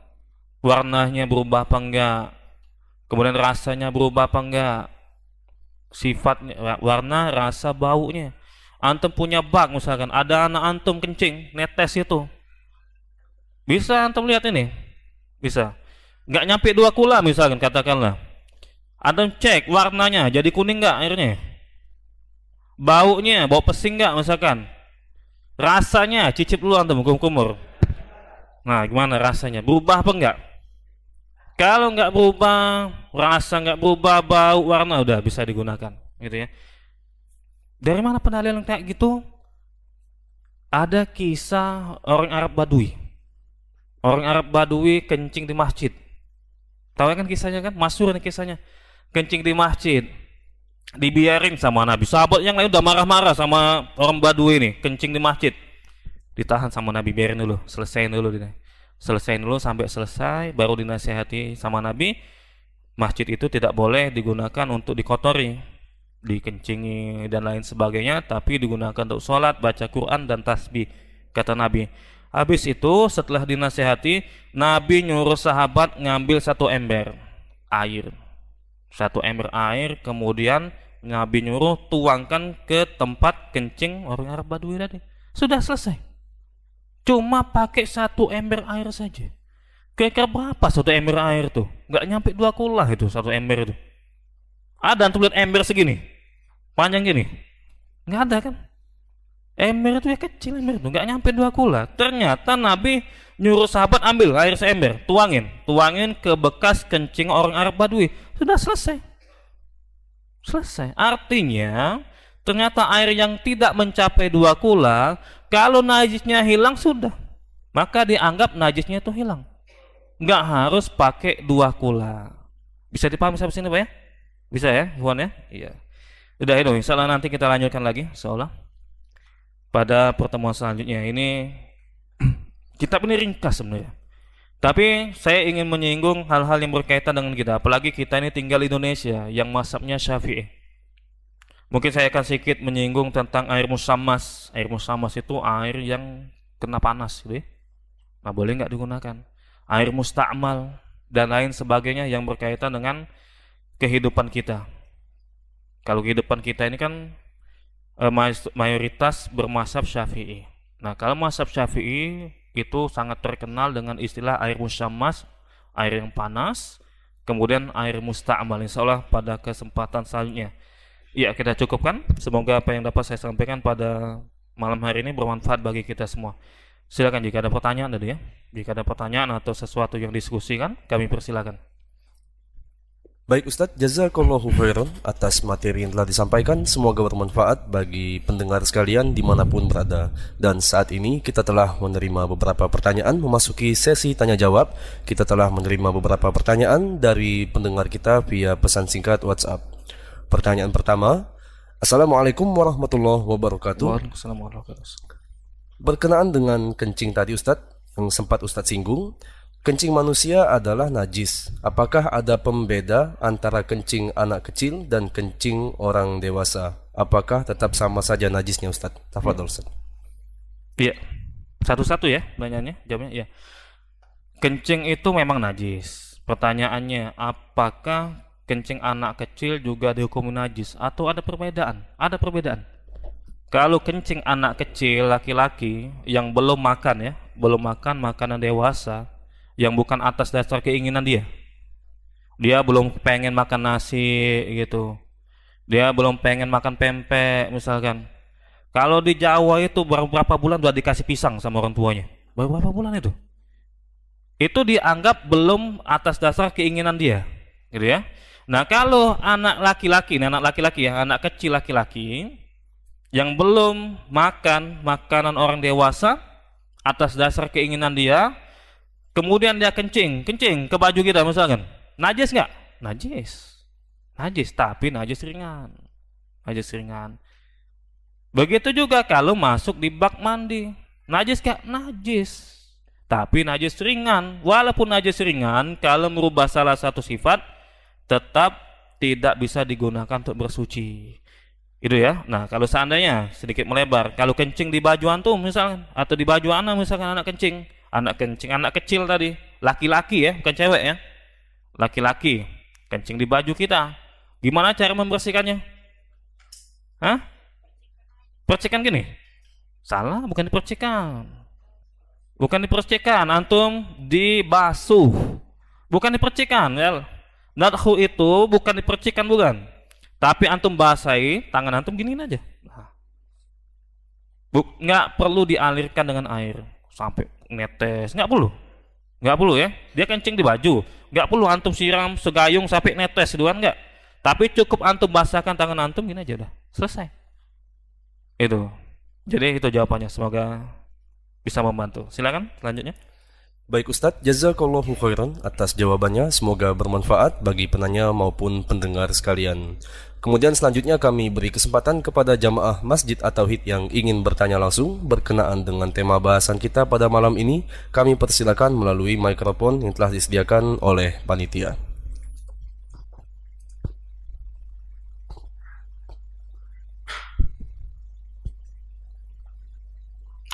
warnanya berubah apa enggak, kemudian rasanya berubah apa enggak, sifatnya, warna, rasa, baunya. Antum punya bak misalkan, ada anak antum kencing netes itu, bisa antum lihat ini, bisa nggak nyampe 2 kula misalkan, katakanlah antum cek warnanya jadi kuning nggak airnya, baunya bau pesing nggak misalkan, rasanya cicip dulu antum kumur. Nah, gimana rasanya, berubah apa enggak? Kalau nggak berubah, rasa nggak berubah, bau, warna, udah bisa digunakan, gitu ya. Dari mana pendalilan kayak gitu? Ada kisah orang Arab Badui. Orang Arab Badui kencing di masjid. Tahu kan kisahnya kan? Masyhur nih kisahnya. Kencing di masjid. Dibiarin sama Nabi. Sahabat yang lain udah marah-marah sama orang Badui ini, kencing di masjid. Ditahan sama Nabi, biarin dulu, selesaiin dulu. Selesaiin dulu sampai selesai, baru dinasihati sama Nabi. Masjid itu tidak boleh digunakan untuk dikotori, dikencingi dan lain sebagainya, tapi digunakan untuk sholat, baca Quran dan tasbih, kata Nabi. Habis itu setelah dinasihati, Nabi nyuruh sahabat ngambil 1 ember air, 1 ember air, kemudian Nabi nyuruh tuangkan ke tempat kencing orang Arab Badui tadi. Sudah selesai. Cuma pakai 1 ember air saja. Kira-kira berapa 1 ember air tuh? Nggak nyampe 2 kula itu 1 ember itu. Ada antum lihat ember segini, panjang gini? Nggak ada kan? Ember itu ya kecil, ember itu nggak nyampe 2 kula. Ternyata Nabi nyuruh sahabat ambil air seember, tuangin ke bekas kencing orang Arab Badui. Sudah selesai. Selesai. Artinya ternyata air yang tidak mencapai 2 kula, kalau najisnya hilang sudah, maka dianggap najisnya itu hilang. Nggak harus pakai 2 kula. Bisa dipahami sampai sini Pak ya? Bisa ya, Ikhwan ya? Iya. Udah itu, insya Allah nanti kita lanjutkan lagi, insyaallah pada pertemuan selanjutnya. Ini kitab ini ringkas sebenarnya, tapi saya ingin menyinggung hal-hal yang berkaitan dengan kita, apalagi kita ini tinggal di Indonesia yang mazhabnya Syafi'i. Mungkin saya akan sedikit menyinggung tentang air musammas. Air musammas itu air yang kena panas gitu ya. Nah, boleh nggak digunakan? Air musta'mal dan lain sebagainya yang berkaitan dengan kehidupan kita. Kalau kehidupan kita ini kan mayoritas bermazhab Syafi'i. Nah, kalau mazhab Syafi'i itu sangat terkenal dengan istilah air musammas, air yang panas, kemudian air musta'mal. Insyaallah pada kesempatan selanjutnya. Ya, kita cukupkan. Semoga apa yang dapat saya sampaikan pada malam hari ini bermanfaat bagi kita semua. Silakan jika ada pertanyaan tadi ya. Jika ada pertanyaan atau sesuatu yang diskusikan, kami persilakan. Baik Ustadz, jazakallahu khairan atas materi yang telah disampaikan. Semoga bermanfaat bagi pendengar sekalian dimanapun berada. Dan saat ini kita telah menerima beberapa pertanyaan. Memasuki sesi tanya jawab, kita telah menerima beberapa pertanyaan dari pendengar kita via pesan singkat WhatsApp. Pertanyaan pertama, Assalamualaikum warahmatullahi wabarakatuh. Waalaikumsalam warahmatullahi wabarakatuh. Berkenaan dengan kencing tadi Ustadz, yang sempat Ustadz singgung, kencing manusia adalah najis. Apakah ada pembeda antara kencing anak kecil dan kencing orang dewasa? Apakah tetap sama saja najisnya Ustadz? Tafadhol Ustadz. Iya, satu-satu ya pertanyaannya, jawabnya ya. Kencing itu memang najis. Pertanyaannya, apakah kencing anak kecil juga dihukum najis atau ada perbedaan? Ada perbedaan. Kalau kencing anak kecil laki-laki yang belum makan ya, belum makan makanan dewasa, yang bukan atas dasar keinginan dia belum pengen makan nasi gitu, dia belum pengen makan pempek misalkan. Kalau di Jawa itu baru berapa bulan udah dikasih pisang sama orang tuanya, baru berapa bulan itu dianggap belum atas dasar keinginan dia gitu ya. Nah, kalau anak laki-laki ya, anak kecil laki-laki yang belum makan makanan orang dewasa atas dasar keinginan dia, kemudian dia kencing ke baju kita misalkan, najis nggak? Najis, tapi najis ringan. Begitu juga kalau masuk di bak mandi, najis nggak? Najis, tapi najis ringan. Walaupun najis ringan, kalau merubah salah satu sifat, tetap tidak bisa digunakan untuk bersuci. Gitu ya. Nah, kalau seandainya sedikit melebar, kalau kencing di baju antum misalkan atau di baju anak misalkan anak kencing, anak kecil tadi, laki-laki ya, bukan cewek ya. Laki-laki kencing di baju kita. Gimana cara membersihkannya? Hah? Percikan gini? Salah, bukan dipercikan. Bukan dipercikan, antum dibasuh. Bukan dipercikan, ya. Nadhu itu bukan dipercikan, bukan. Tapi antum basahi tangan antum giniin aja. Nah. Nggak perlu dialirkan dengan air sampai netes, nggak perlu ya. Dia kencing di baju, nggak perlu antum siram segayung sampai netes duluan, nggak. Tapi cukup antum basahkan tangan antum gini aja udah selesai. Itu. Jadi itu jawabannya, semoga bisa membantu. Silakan selanjutnya. Baik Ustadz, jazakallahu khairan atas jawabannya, semoga bermanfaat bagi penanya maupun pendengar sekalian. Kemudian selanjutnya kami beri kesempatan kepada jamaah Masjid At-Tauhid yang ingin bertanya langsung berkenaan dengan tema bahasan kita pada malam ini. Kami persilakan melalui mikrofon yang telah disediakan oleh panitia.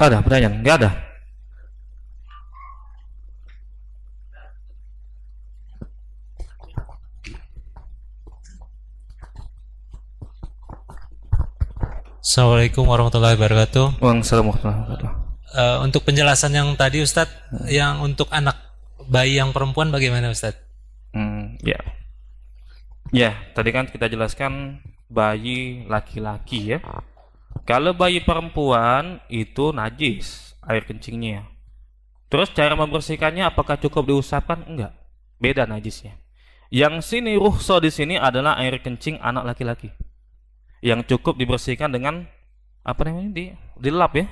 Ada pertanyaan? Nggak ada. Assalamualaikum warahmatullahi wabarakatuh. Waalaikumsalam warahmatullahi wabarakatuh. Untuk penjelasan yang tadi Ustadz, yang untuk anak bayi yang perempuan bagaimana Ustadz? Ya. Ya, tadi kan kita jelaskan bayi laki-laki ya. Kalau bayi perempuan itu najis air kencingnya. Terus cara membersihkannya apakah cukup diusapkan? Enggak. Beda najisnya. Yang sini rukhsah di sini adalah air kencing anak laki-laki. Yang cukup dibersihkan dengan apa namanya, dilap ya,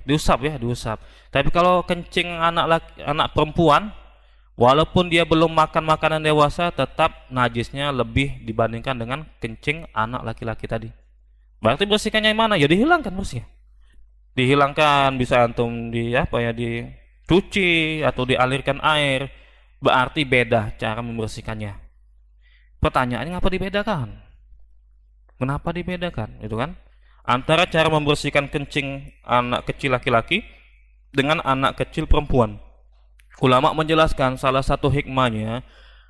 diusap ya, diusap. Tapi kalau kencing anak perempuan, walaupun dia belum makan makanan dewasa, tetap najisnya lebih dibandingkan dengan kencing anak laki-laki tadi. Berarti bersihkannya yang mana? Ya dihilangkan bersih. Dihilangkan, bisa antum dicuci atau dialirkan air. Berarti beda cara membersihkannya. Pertanyaannya apa dibedakan? Kenapa dibedakan? Itu kan antara cara membersihkan kencing anak kecil laki-laki dengan anak kecil perempuan. Ulama menjelaskan salah satu hikmahnya,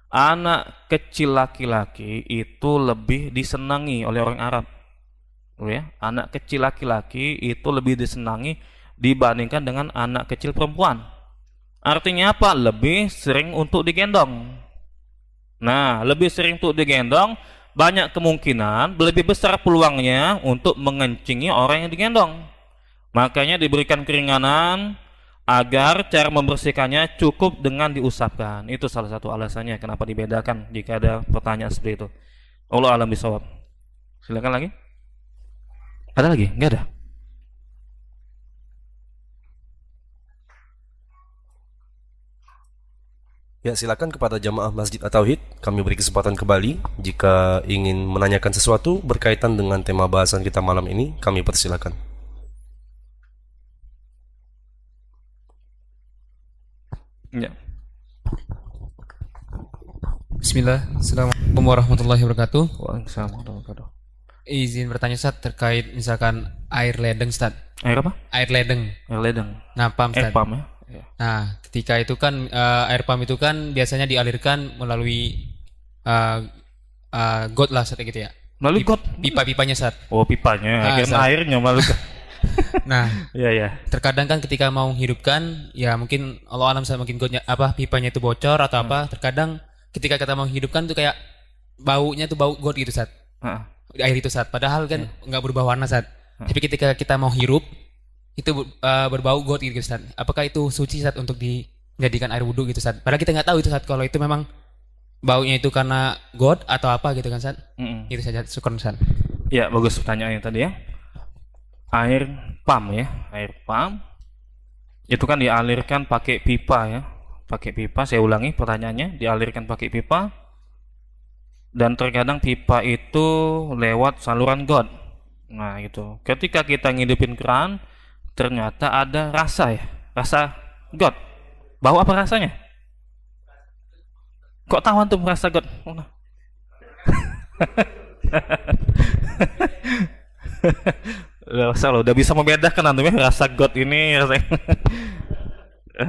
anak kecil laki-laki itu lebih disenangi oleh orang Arab. Ya, anak kecil laki-laki itu lebih disenangi dibandingkan dengan anak kecil perempuan. Artinya apa? Lebih sering untuk digendong. Nah, lebih sering untuk digendong, banyak kemungkinan, lebih besar peluangnya untuk mengencingi orang yang digendong. Makanya diberikan keringanan agar cara membersihkannya cukup dengan diusapkan. Itu salah satu alasannya kenapa dibedakan jika ada pertanyaan seperti itu. Allah alam bisawab. Silakan lagi. Ada lagi? Enggak ada. Ya, silakan kepada jamaah Masjid At-Tauhid, kami beri kesempatan kembali. Jika ingin menanyakan sesuatu berkaitan dengan tema bahasan kita malam ini, kami persilakan. Ya. Bismillah, Assalamualaikum warahmatullahi wabarakatuh. Waalaikumsalam warahmatullahi wabarakatuh. Izin bertanya Ustaz terkait misalkan air ledeng Ustaz. Air apa? Air ledeng. Air ledeng. Nah, pam Ustaz. Air pam ya. Nah, ketika itu kan air pam itu kan biasanya dialirkan melalui got lah Ustaz gitu ya. Melalui got? Pipa-pipanya Ustaz. Oh, pipanya. Akhirnya airnya melalui. Nah, ya. Terkadang kan ketika mau menghidupkan, ya mungkin Allah alam saya mungkin gotnya pipanya itu bocor atau apa. Terkadang ketika kita mau menghidupkan tuh kayak baunya tuh bau got gitu Ustaz. Air itu Ustaz. Padahal kan nggak berubah warna Ustaz. Tapi ketika kita mau hirup itu berbau got gitu Ustaz. Apakah itu suci Ustaz untuk dijadikan air wudhu gitu Ustaz? Padahal kita nggak tahu itu Ustaz kalau itu memang baunya itu karena got atau apa gitu kan Ustaz. Itu saja, syukur Ustaz. Ya, bagus pertanyaannya tadi ya. Air pam ya, air pam itu kan dialirkan pakai pipa ya. Pakai pipa, saya ulangi pertanyaannya, dialirkan pakai pipa. Dan terkadang pipa itu lewat saluran got. Nah itu, ketika kita ngidupin keran, ternyata ada rasa ya, rasa got. Bau apa rasanya? Kok tahu antum rasa got? Udah bisa membedakan antum ya rasa got ini rasa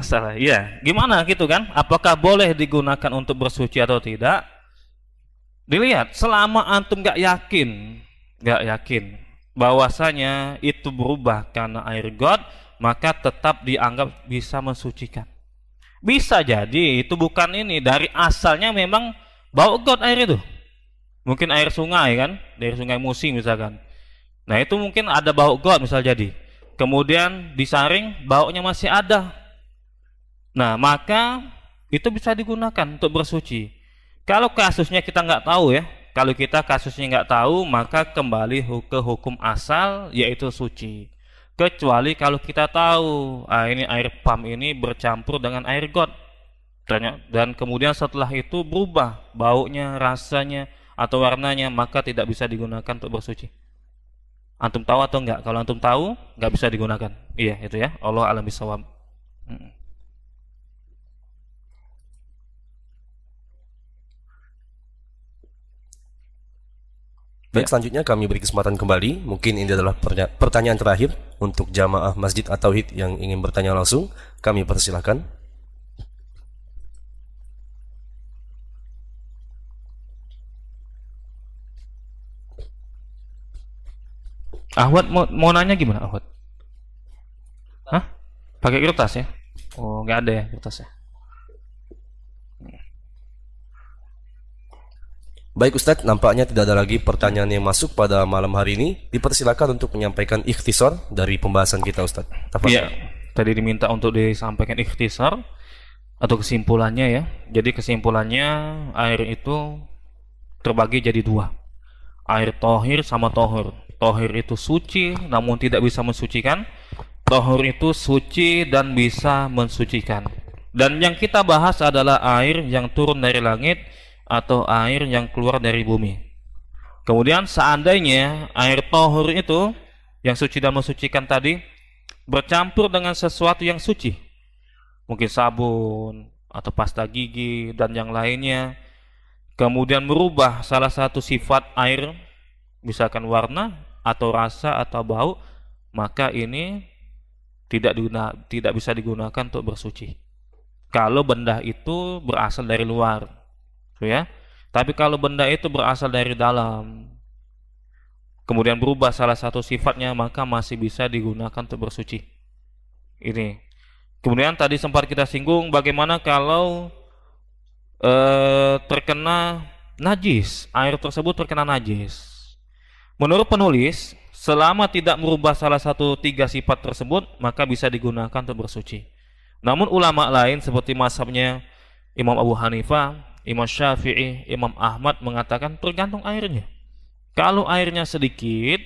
salah. Iya, gimana gitu kan? Apakah boleh digunakan untuk bersuci atau tidak? Dilihat, selama antum nggak yakin bahwasanya itu berubah karena air got, maka tetap dianggap bisa mensucikan. Bisa jadi itu bukan ini, dari asalnya memang bau got air itu. Mungkin air sungai kan, dari sungai Musi misalkan. Nah itu mungkin ada bau got misal jadi. Kemudian disaring baunya masih ada. Nah maka itu bisa digunakan untuk bersuci. Kalau kasusnya kita nggak tahu ya, kalau kita kasusnya nggak tahu, maka kembali ke hukum asal yaitu suci. Kecuali kalau kita tahu, ini air pam ini bercampur dengan air got, dan kemudian setelah itu berubah baunya, rasanya atau warnanya, maka tidak bisa digunakan untuk bersuci. Antum tahu atau enggak? Kalau antum tahu, nggak bisa digunakan. Iya itu ya. Allah a'lam bishawab. Baik, selanjutnya kami beri kesempatan kembali. Mungkin ini adalah pertanyaan terakhir untuk jamaah Masjid At-Tauhid yang ingin bertanya langsung. Kami persilahkan. Ahwat mau nanya gimana Ahwat? Hah? Pakai kertas ya? Oh nggak ada ya kertasnya. Baik Ustadz, nampaknya tidak ada lagi pertanyaan yang masuk pada malam hari ini. Dipersilakan untuk menyampaikan ikhtisar dari pembahasan kita Ustadz. Iya, tadi diminta untuk disampaikan ikhtisar atau kesimpulannya ya. Jadi kesimpulannya air itu terbagi jadi dua. Air tohir sama tohur. Tohir itu suci namun tidak bisa mensucikan. Tohur itu suci dan bisa mensucikan. Dan yang kita bahas adalah air yang turun dari langit atau air yang keluar dari bumi. Kemudian seandainya air tohur itu yang suci dan mensucikan tadi bercampur dengan sesuatu yang suci, mungkin sabun atau pasta gigi dan yang lainnya, kemudian merubah salah satu sifat air, misalkan warna atau rasa atau bau, maka ini tidak bisa digunakan untuk bersuci kalau benda itu berasal dari luar ya. Tapi kalau benda itu berasal dari dalam kemudian berubah salah satu sifatnya, maka masih bisa digunakan untuk bersuci. Ini kemudian tadi sempat kita singgung bagaimana kalau terkena najis, air tersebut terkena najis. Menurut penulis, selama tidak merubah salah satu tiga sifat tersebut, maka bisa digunakan untuk bersuci. Namun ulama lain seperti mazhabnya Imam Abu Hanifah, Imam Syafi'i, Imam Ahmad mengatakan tergantung airnya. Kalau airnya sedikit,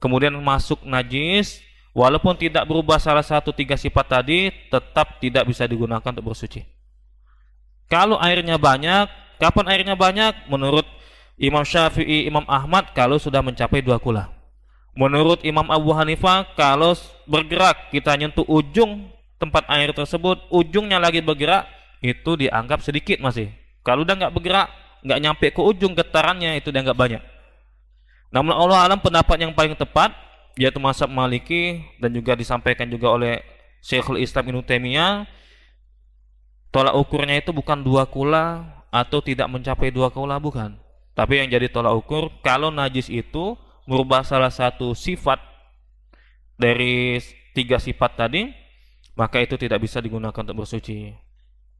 kemudian masuk najis, walaupun tidak berubah salah satu tiga sifat tadi, tetap tidak bisa digunakan untuk bersuci. Kalau airnya banyak, kapan airnya banyak? Menurut Imam Syafi'i, Imam Ahmad, kalau sudah mencapai 2 kula. Menurut Imam Abu Hanifah, kalau bergerak kita nyentuh ujung tempat air tersebut, ujungnya lagi bergerak, itu dianggap sedikit masih. Kalau udah nggak bergerak, nggak nyampe ke ujung getarannya, itu dianggap banyak. Namun Allah alam pendapat yang paling tepat yaitu mazhab Maliki dan juga disampaikan juga oleh Syekhul Islam Ibnu Taimiyah, tolak ukurnya itu bukan 2 kula atau tidak mencapai 2 kula, bukan. Tapi yang jadi tolak ukur kalau najis itu merubah salah satu sifat dari 3 sifat tadi, maka itu tidak bisa digunakan untuk bersuci.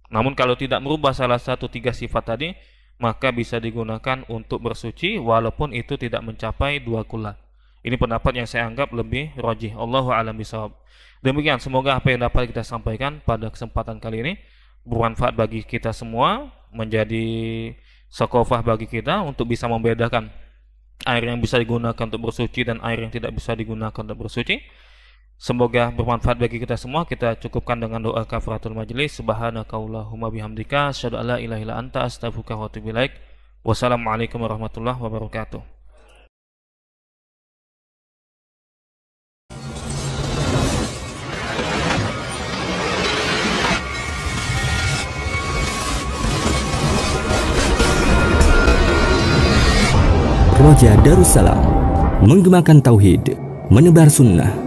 Namun kalau tidak merubah salah satu 3 sifat tadi, maka bisa digunakan untuk bersuci walaupun itu tidak mencapai 2 kula. Ini pendapat yang saya anggap lebih rajih. Allahu a'lam bishawab. Demikian, semoga apa yang dapat kita sampaikan pada kesempatan kali ini bermanfaat bagi kita semua, menjadi sakofah bagi kita untuk bisa membedakan air yang bisa digunakan untuk bersuci dan air yang tidak bisa digunakan untuk bersuci. Semoga bermanfaat bagi kita semua. Kita cukupkan dengan doa kafaratul majlis. Subhanakallahumma bihamdika asyhadu an la ilaha illa anta astaghfiruka wa atubu ilaik. Wassalamualaikum warahmatullahi wabarakatuh. Roja Darussalam, menggemakan tauhid, menebar sunnah.